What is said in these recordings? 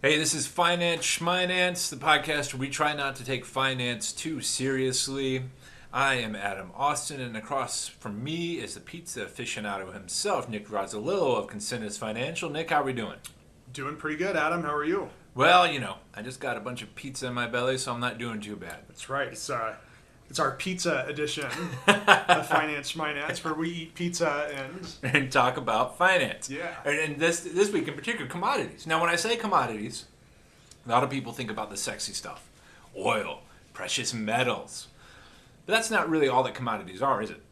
Hey, this is Finance Shminance, the podcast where we try not to take finance too seriously. I am Adam Austin, and across from me is the pizza aficionado himself, Nick Rossolillo of Commodities Financial. Nick, how are we doing? Doing pretty good, Adam. How are you? Well, I just got a bunch of pizza in my belly, so I'm not doing too bad. That's right. It's our pizza edition of Finance Shminance, where we eat pizza And talk about finance. yeah. And this week in particular, commodities. Now, when I say commodities, a lot of people think about the sexy stuff. Oil, precious metals. But that's not really all that commodities are, is it?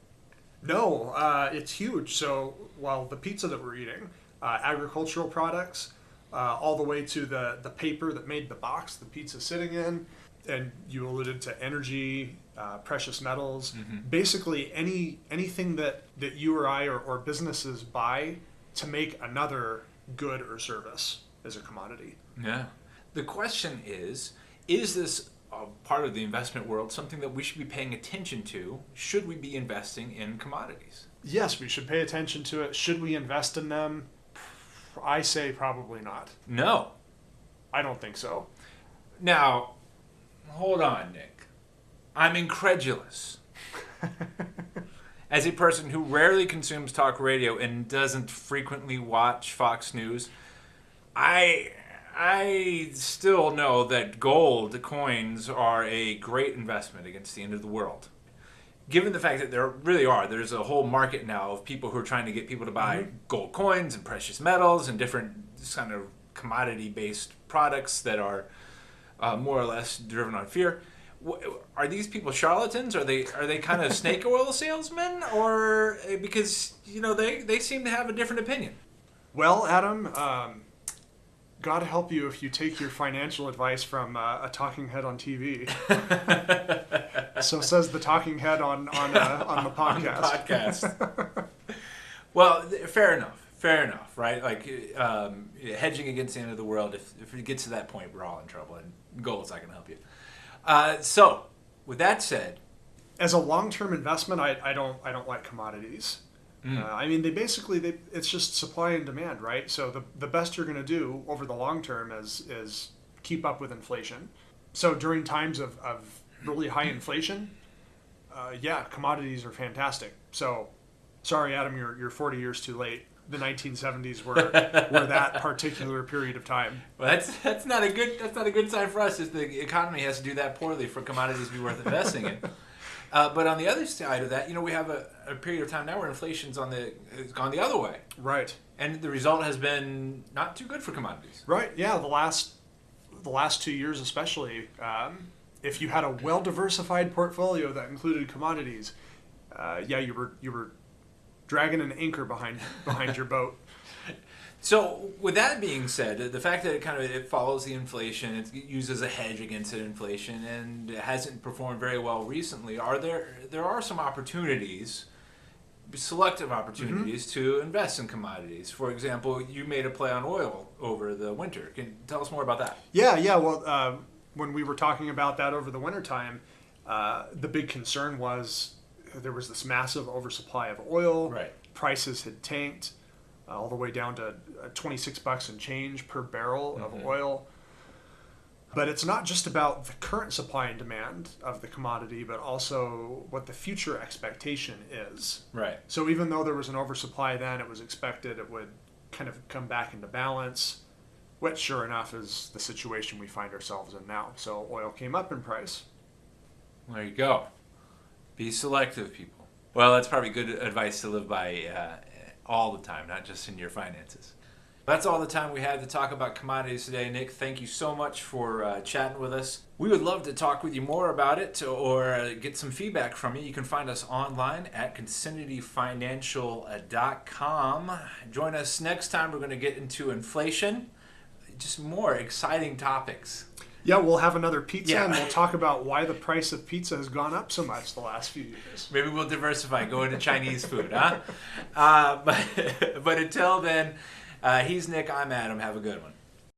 No, it's huge. So, while the pizza that we're eating, agricultural products, all the way to the paper that made the box the pizza's sitting in, and you alluded to energy, precious metals, basically anything that you or I or businesses buy to make another good or service is a commodity. Yeah. The question is this a part of the investment world something that we should be paying attention to? Should we be investing in commodities? Yes, we should pay attention to it. Should we invest in them? I say probably not. No. I don't think so. Now, hold on, Nick. I'm incredulous. As a person who rarely consumes talk radio and doesn't frequently watch Fox News, I still know that gold coins are a great investment against the end of the world. Given the fact that there's a whole market now of people who are trying to get people to buy gold coins and precious metals and different kind of commodity-based products that are more or less driven on fear. Are these people charlatans? Are they kind of snake oil salesmen? Or because they seem to have a different opinion? Well, Adam, God help you if you take your financial advice from a talking head on TV. So says the talking head on the podcast. On the podcast. Well, fair enough, right? Like hedging against the end of the world. If it gets to that point, we're all in trouble, and gold's not going to help you. So, with that said, as a long-term investment, I don't like commodities. I mean, it's just supply and demand, right? So the best you're going to do over the long term is keep up with inflation. So during times of really high inflation, commodities are fantastic. So, sorry, Adam, you're 40 years too late. The 1970s were that particular period of time. Well, that's not a good sign for us. Is the economy has to do that poorly for commodities to be worth investing in. But on the other side of that, we have a period of time now where inflation's has gone the other way. Right. And the result has been not too good for commodities. Right. Yeah. The last 2 years, especially, if you had a well-diversified portfolio that included commodities, you were dragging an anchor behind your boat. So, with that being said, the fact that it follows the inflation, it uses a hedge against that inflation, and it hasn't performed very well recently, there are some opportunities, selective opportunities, to invest in commodities. For example, you made a play on oil over the winter. Can you tell us more about that? Yeah. Well, when we were talking about that over the wintertime, the big concern was there was this massive oversupply of oil. Right. Prices had tanked all the way down to $26 and change per barrel of oil. But it's not just about the current supply and demand of the commodity, but also what the future expectation is. Right. So even though there was an oversupply then, it was expected it would kind of come back into balance, which sure enough is the situation we find ourselves in now. So oil came up in price. There you go. Be selective, people. Well, that's probably good advice to live by all the time, not just in your finances. That's all the time we have to talk about commodities today. Nick, thank you so much for chatting with us. We would love to talk with you more about it or get some feedback from you. You can find us online at CommoditiesFinancial.com. Join us next time. We're going to get into inflation, just more exciting topics. Yeah, we'll have another pizza and we'll talk about why the price of pizza has gone up so much the last few years. Maybe we'll diversify, go into Chinese food, huh? But until then, he's Nick, I'm Adam. Have a good one.